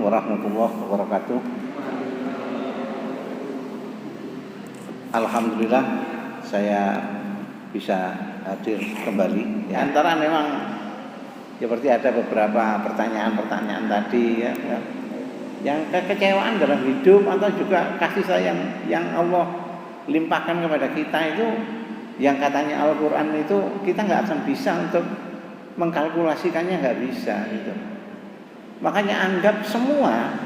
warahmatullahi wabarakatuh. Alhamdulillah saya bisa hadir kembali. Di antara memang seperti ada beberapa pertanyaan-pertanyaan tadi ya, yang kekecewaan dalam hidup atau juga kasih sayang yang Allah limpahkan kepada kita itu, yang katanya Al-Quran itu kita nggak akan bisa untuk mengkalkulasikannya, nggak bisa gitu. Makanya anggap semua,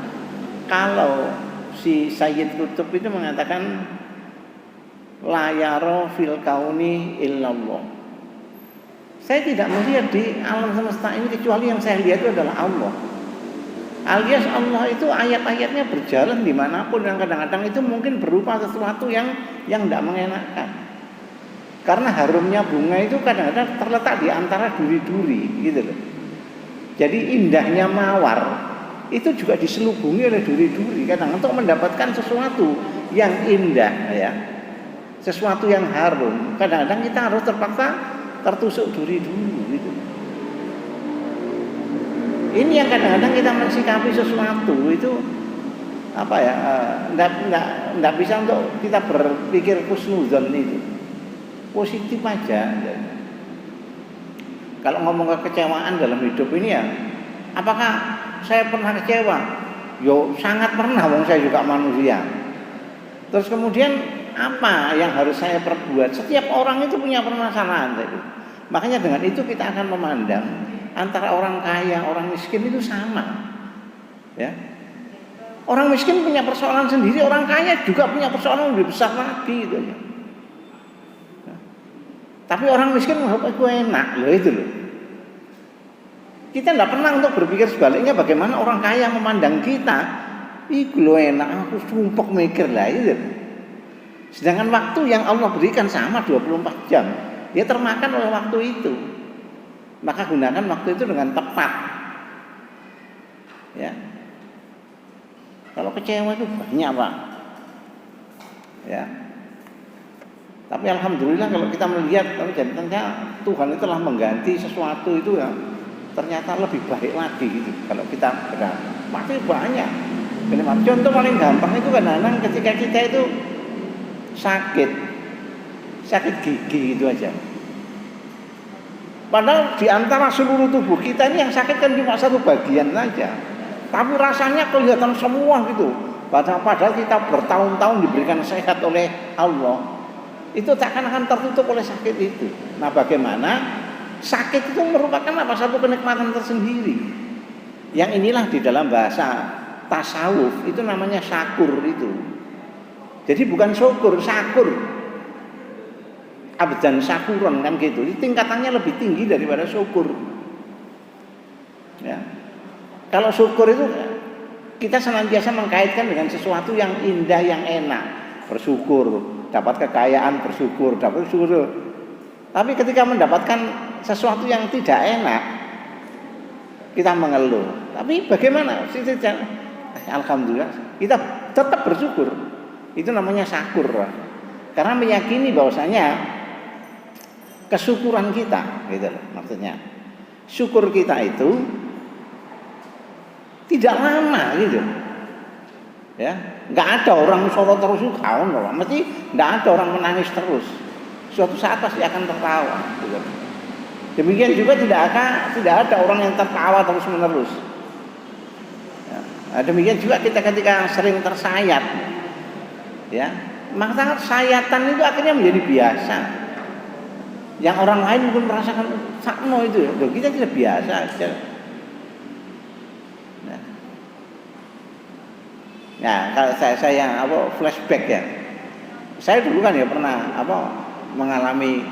kalau si Sayyid Qutb itu mengatakan la yara fil kauni illallah, saya tidak melihat di alam semesta ini kecuali yang saya lihat itu adalah Allah. Alias Allah itu ayat-ayatnya berjalan dimanapun, dan kadang-kadang itu mungkin berupa sesuatu yang tidak mengenakan. Karena harumnya bunga itu kadang-kadang terletak di antara duri-duri gitu loh. Jadi indahnya mawar itu juga diselubungi oleh duri-duri. Kadang untuk mendapatkan sesuatu yang indah ya, sesuatu yang harum, kadang-kadang kita harus terpaksa tertusuk duri dulu gitu. Ini yang kadang-kadang kita mensikapi sesuatu itu apa ya, enggak bisa untuk kita berpikir husnuzon itu. Positif aja. Kalau ngomong kekecewaan dalam hidup ini ya, apakah saya pernah kecewa? Yo sangat pernah, wong saya juga manusia. Terus kemudian apa yang harus saya perbuat? Setiap orang itu punya permasalahan tadi. Makanya dengan itu kita akan memandang antara orang kaya, orang miskin itu sama. Ya. Orang miskin punya persoalan sendiri, orang kaya juga punya persoalan lebih besar lagi gitu ya. Tapi orang miskin menganggap itu enak loh, itu loh. Kita tidak pernah untuk berpikir sebaliknya, bagaimana orang kaya memandang kita. Itu loh enak, aku sumpah mikir lah itu. Sedangkan waktu yang Allah berikan sama 24 jam, dia termakan oleh waktu itu. Maka gunakan waktu itu dengan tepat. Ya. Kalau kecewa itu banyak, Pak. Ya. Tapi alhamdulillah kalau kita melihat, ternyata Tuhan itu telah mengganti sesuatu itu ya, ternyata lebih baik lagi gitu. Kalau kita berharap, pasti banyak. Contoh paling gampang itu kadang-kadang ketika kita itu sakit gigi itu aja. Padahal di antara seluruh tubuh kita ini yang sakit kan cuma satu bagian saja, tapi rasanya kelihatan semua gitu. Padahal kita bertahun-tahun diberikan sehat oleh Allah. Itu takkan akan tertutup oleh sakit itu. Nah, bagaimana sakit itu merupakan apa, satu kenikmatan tersendiri. Yang inilah di dalam bahasa tasawuf itu namanya syakur itu. Jadi bukan syukur, syakur. Abdan syakuron kan gitu. Itu tingkatannya lebih tinggi daripada syukur. Ya. Kalau syukur itu kita senantiasa mengkaitkan dengan sesuatu yang indah, yang enak. Bersyukur, dapat kekayaan, bersyukur, dapat syukur. Tapi ketika mendapatkan sesuatu yang tidak enak, kita mengeluh. Tapi bagaimana? Alhamdulillah, kita tetap bersyukur. Itu namanya syakur. Karena meyakini bahwasanya kesyukuran kita, gitu loh, maksudnya. Syukur kita itu tidak lama gitu. Ya, nggak ada orang sorot terus kawan loh, mesti nggak ada orang menangis terus. Suatu saat pasti akan tertawa. Gitu. Demikian juga tidak ada orang yang tertawa terus menerus. Ya. Nah, demikian juga kita ketika sering tersayat, ya, maka sayatan itu akhirnya menjadi biasa. Yang orang lain mungkin merasakan sakno itu, loh, kita tidak biasa aja. Nah, kalau saya flashback ya, saya dulu kan ya pernah mengalami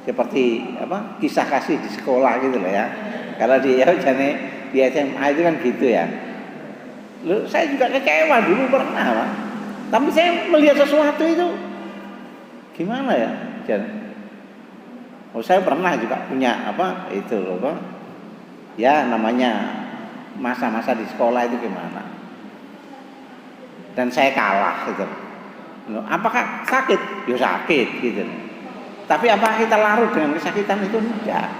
seperti kisah kasih di sekolah gitu loh ya. Kalau di SMA itu kan gitu ya. Loh, saya juga kecewa dulu pernah, Pak. Tapi saya melihat sesuatu itu gimana ya? Saya pernah juga punya itu loh, Pak. Ya namanya masa-masa di sekolah itu gimana, dan saya kalah gitu. Apakah sakit? Ya sakit gitu. Tapi apakah kita larut dengan kesakitan itu? Enggak.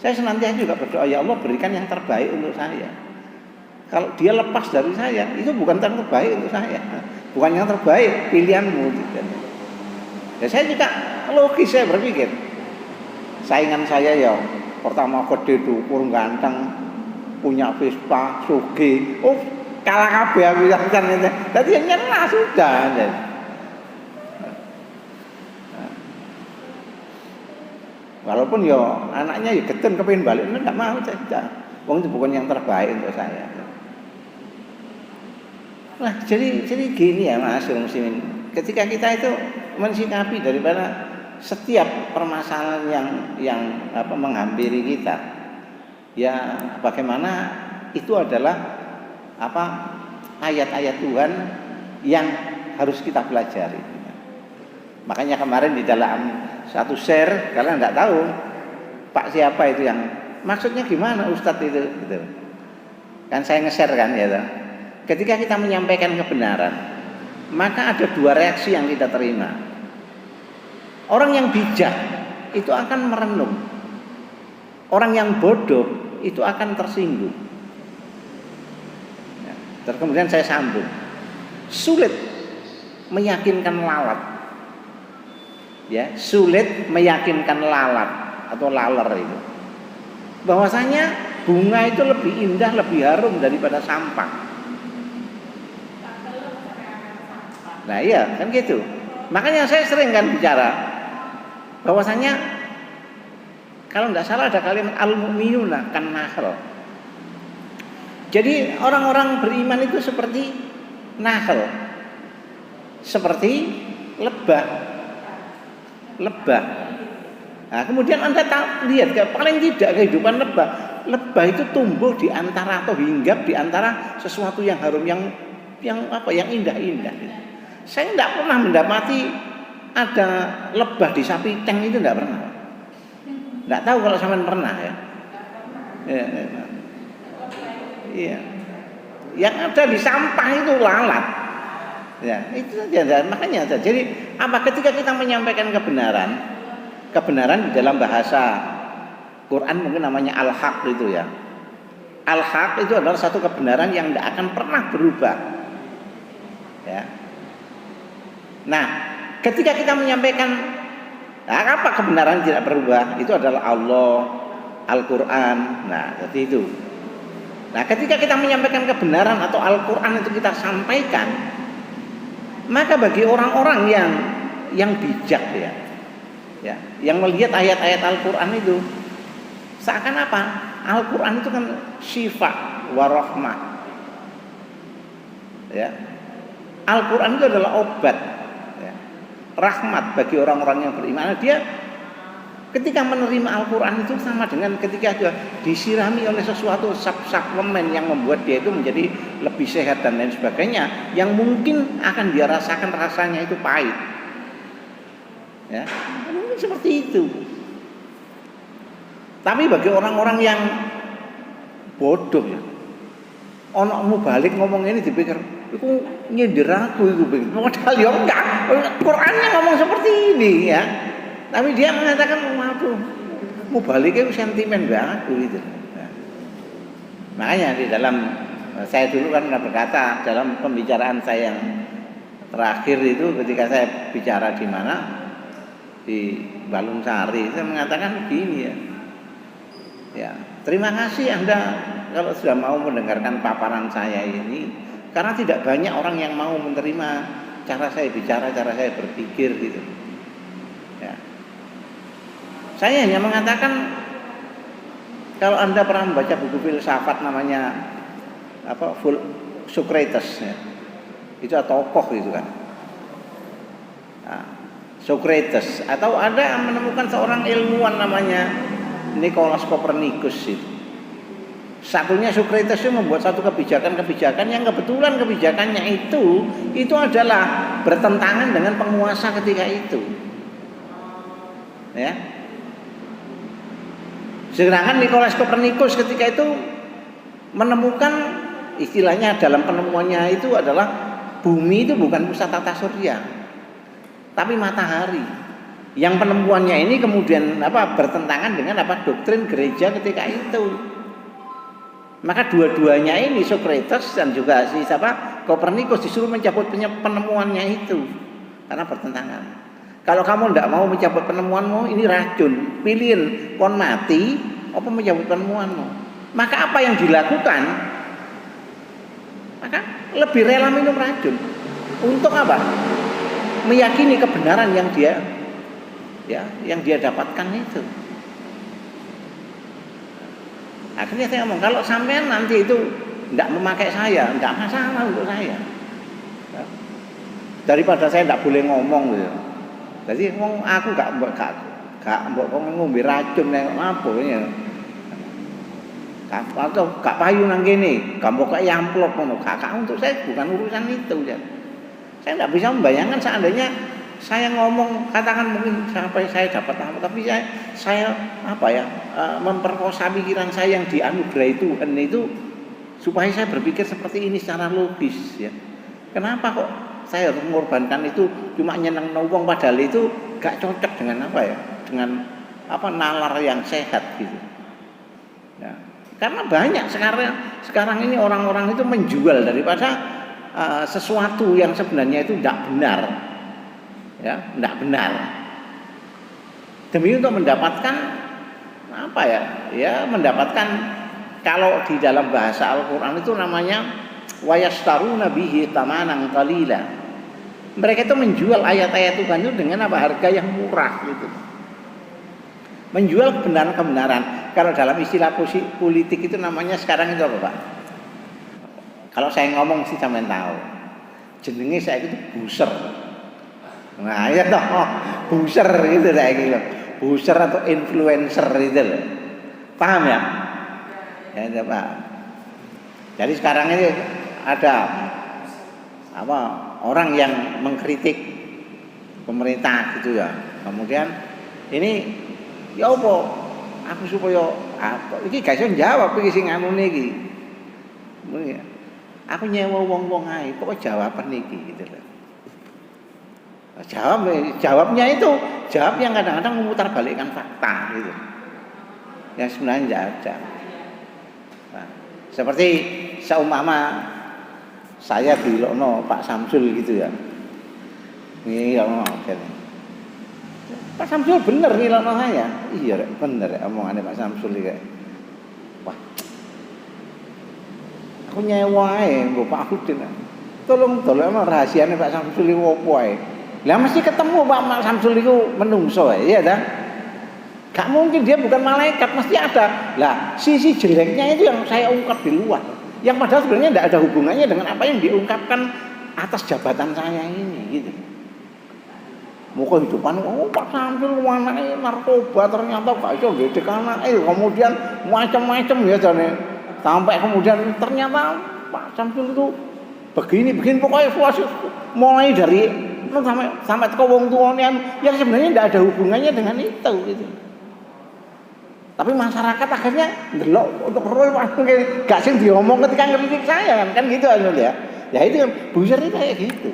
Saya senantiasa juga berdoa, ya Allah berikan yang terbaik untuk saya. Kalau dia lepas dari saya, itu bukan yang terbaik untuk saya. Bukan yang terbaik, pilihanmu. Ya saya juga logis, saya berpikir. Saingan saya ya pertama gede, dukur, ganteng, punya Vespa, sugih. Oh, kalah kabeh aku kan. Tadi nyerah sudah. Walaupun ya anaknya ya getun kepengin balik, enggak mau saya. Wong itu bukan yang terbaik untuk saya. Nah, jadi gini ya Mas muslimin. Ketika kita itu mensikapi daripada setiap permasalahan yang menghampiri kita, ya bagaimana itu adalah ayat-ayat Tuhan yang harus kita pelajari. Makanya kemarin di dalam satu share, kalian enggak tahu Pak siapa itu yang maksudnya gimana Ustadz itu gitu. Kan saya nge-share kan ya. Ketika kita menyampaikan kebenaran, maka ada dua reaksi yang kita terima. Orang yang bijak itu akan merenung. Orang yang bodoh itu akan tersinggung. Ya, terus kemudian saya sambung. Sulit meyakinkan lalat. Ya, sulit meyakinkan lalat atau laler itu. Bahwasanya bunga itu lebih indah, lebih harum daripada sampah. Nah iya kan gitu. Makanya saya sering kan bicara bahwasanya kalau tidak salah ada kalimat al-mu'minuna kan nahl. Jadi orang-orang beriman itu seperti nahl, seperti lebah. Nah, kemudian Anda lihat paling tidak kehidupan lebah. Lebah itu tumbuh di antara atau hinggap di antara sesuatu yang harum, yang indah-indah. Saya tidak pernah mendapati ada lebah di sapi tank itu, tidak pernah. Tidak tahu kalau sampean pernah ya. Iya. Yang ada di sampah itu lalat. Ya, itu saja. Makanya saja. Jadi ketika kita menyampaikan kebenaran di dalam bahasa Quran mungkin namanya al-haq itu ya. Al-haq itu adalah satu kebenaran yang tidak akan pernah berubah. Ya. Nah, ketika kita menyampaikan apa kebenaran tidak berubah, itu adalah Allah, Al-Quran. Nah, seperti itu. Nah, ketika kita menyampaikan kebenaran atau Al-Quran itu kita sampaikan, maka bagi orang-orang yang bijak ya, yang melihat ayat-ayat Al-Quran itu seakan apa? Al-Quran itu kan syifa wa rahmah. Ya. Al-Quran itu adalah obat, ya, rahmat bagi orang-orang yang beriman. Dia ketika menerima Al-Quran itu sama dengan ketika dia disirami oleh sesuatu suplemen yang membuat dia itu menjadi lebih sehat dan lain sebagainya, yang mungkin akan dia rasakan rasanya itu pahit. Ya, mungkin seperti itu. Tapi bagi orang-orang yang bodoh ya, onokmu balik ngomong ini dipikir itu nyindir aku itu, modal ya enggak. Qurannya ngomong seperti ini ya. Tapi dia mengatakan, waduh, mau baliknya sentimen banget gitu. Nah, makanya di dalam saya dulu kan berkata dalam pembicaraan saya yang terakhir itu ketika saya bicara di mana di Balung Sari, saya mengatakan begini ya. Ya, terima kasih Anda kalau sudah mau mendengarkan paparan saya ini, karena tidak banyak orang yang mau menerima cara saya bicara, cara saya berpikir gitu. Ya. Saya hanya mengatakan kalau Anda pernah membaca buku filsafat namanya Socrates ya. Itu tokoh itu kan. Nah, Socrates atau ada menemukan seorang ilmuwan namanya Nicolaus Copernicus itu. Satunya Socrates itu membuat satu kebijakan yang kebetulan kebijakannya itu adalah bertentangan dengan penguasa ketika itu. Ya. Sedangkan Nicolaus Copernicus ketika itu menemukan istilahnya dalam penemuannya itu adalah bumi itu bukan pusat tata surya, tapi matahari. Yang penemuannya ini kemudian bertentangan dengan doktrin gereja ketika itu. Maka dua-duanya ini Socrates dan juga Kopernikus disuruh mencabut penemuannya itu karena bertentangan. Kalau kamu tidak mau mencabut penemuanmu, ini racun. Pilihin kon mati apa mencabut penemuanmu. Maka apa yang dilakukan? Maka lebih rela minum racun. Untuk apa? Meyakini kebenaran yang dia dapatkan itu. Akhirnya saya ngomong, kalau sampean nanti itu tidak memakai saya, tidak masalah untuk saya. Daripada saya tidak boleh ngomong gitu. Jadi aku gak ngombe racun yang apa ini. Atau gak payu nang kene, gak mbok kaya amplop ngono. Gak untuk saya bukan urusan itu ya. Saya tidak bisa membayangkan seandainya saya ngomong, katakan mungkin sampai saya dapat apa, tapi saya memperkosa pikiran saya yang dianugerahi Tuhan itu supaya saya berpikir seperti ini secara logis ya. Kenapa kok saya harus mengorbankan itu cuma nyeneng wong padahal itu gak cocok dengan dengan nalar yang sehat gitu. Ya. Karena banyak sekarang ini orang-orang itu menjual daripada sesuatu yang sebenarnya itu tidak benar. Ya, tidak benar. Demi untuk mendapatkan mendapatkan kalau di dalam bahasa Al-Qur'an itu namanya wayastaruna bihi tamanan qalila. Mereka itu menjual ayat-ayat Tuhan itu dengan harga yang murah gitu. Menjual kebenaran-kebenaran. Kalau dalam istilah politik itu namanya sekarang itu apa, Pak? Kalau saya ngomong sih sampean tahu. Jenenge saya itu buser. Nah, ya toh, buser gitu kayak gitu. Buser atau influencer itu loh. Paham ya? Ya, Pak. Jadi sekarang ini ada orang yang mengkritik pemerintah gitu ya. Kemudian ini ya apa? Aku supaya apa? Iki gak iso jawab iki sing anune iki. Aku nyewa wong-wong ae, kok jawaban iki gitu loh. Jawabnya itu jawab yang kadang-kadang memutarbalikkan fakta gitu. Yang sebenarnya tidak ada. Nah, seperti seumpama saya dilokno Pak Samsul gitu ya. Ini Pak Samsul bener ngilokno saya. Iya bener omongannya Pak Samsul iki. Wah. Aku nyewa ae mbok Pak Hudin. Tolong rahasiane Pak Samsul iki opo ae. Lah mesti ketemu Pak Samsul itu menungso ya dah. Gak mungkin dia bukan malaikat, mesti ada. Lah sisi jeleknya itu yang saya ungkap di luar. Yang padahal sebenarnya tidak ada hubungannya dengan apa yang diungkapkan atas jabatan saya ini gitu. Mau kehidupan Pak Samsul anaknya narkoba ternyata gak iso gedek anake. Kemudian macam-macam ya jane. Sampai kemudian ternyata Pak Samsul itu begini pokoknya mulai dari sampai ke wong tuane yang sebenarnya tidak ada hubungannya dengan itu gitu. Tapi masyarakat akhirnya ndelok untuk roy gak sing diomong ketika ngeritik saya kan gitu aja ya. Ya itu buser itu kayak gitu.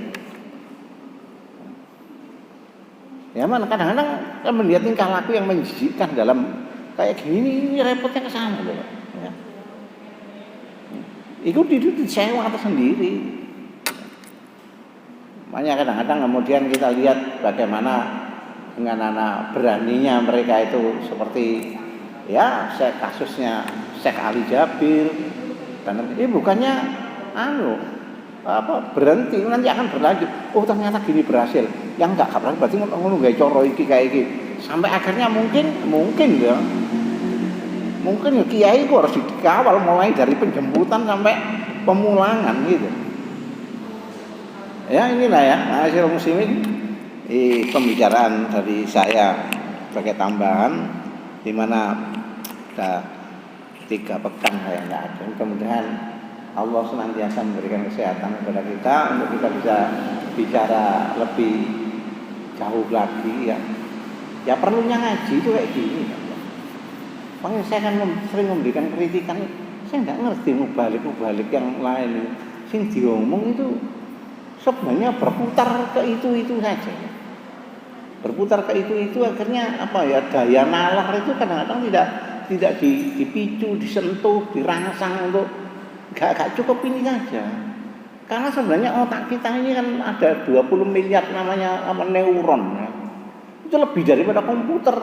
Ya mana kadang-kadang kan melihat tingkah laku yang menjijikkan dalam kayak gini ini repotnya ke sana loh. Ya. Itu disewa atas sendiri. Makanya kadang-kadang kemudian kita lihat bagaimana dengan anak beraninya mereka itu seperti ya kasusnya Syekh Ali Jabir dan bukannya berhenti nanti akan berlanjut. Oh ternyata gini berhasil. Yang enggak berarti ngono gawe cara iki kayak iki. Sampai akhirnya mungkin ya kiai itu harus dikawal mulai dari penjemputan sampai pemulangan gitu. Ya inilah ya hasil muslimin pembicaraan dari saya sebagai tambahan di mana ada 3 pekan saya nggak ada. Kemudian Allah senantiasa memberikan kesehatan kepada kita untuk kita bisa bicara lebih jauh lagi ya. Ya perlunya ngaji itu kayak gini. Makanya saya kan sering memberikan kritikan. Saya nggak ngerti mubalik yang lain. Sing diomong itu sebenarnya berputar ke itu saja. berputar ke itu akhirnya apa ya, daya nalar itu kadang-kadang tidak dipicu, disentuh, dirangsang untuk gak cukup ini saja. Karena sebenarnya otak kita ini kan ada 20 miliar namanya neuron ya. Itu lebih daripada komputer.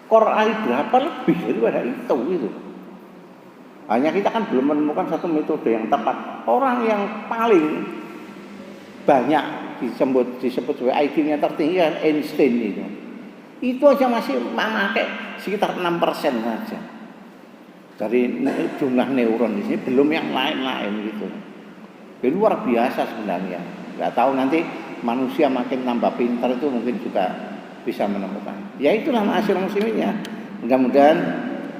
Core AI berapa lebih daripada itu gitu. Hanya kita kan belum menemukan satu metode yang tepat. Orang yang paling banyak disebut sebagai IQ-nya tertinggi kan Einstein itu. Itu aja masih memakai sekitar 6% saja dari jumlah neuron di sini, belum yang lain-lain gitu. Jadi luar biasa sebenarnya. Nggak tahu nanti manusia makin tambah pintar itu mungkin juga bisa menemukan. Ya itulah ma'asyiral muslimin ya. Mudah-mudahan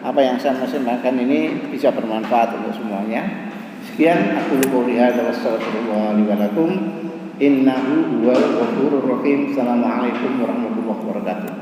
apa yang saya sampaikan ini bisa bermanfaat untuk semuanya. Sekian aku qouli hadza wa astaghfirullah li wa lakum. Innahu huwal ghafurur rahim. Assalamualaikum warahmatullahi wabarakatuh.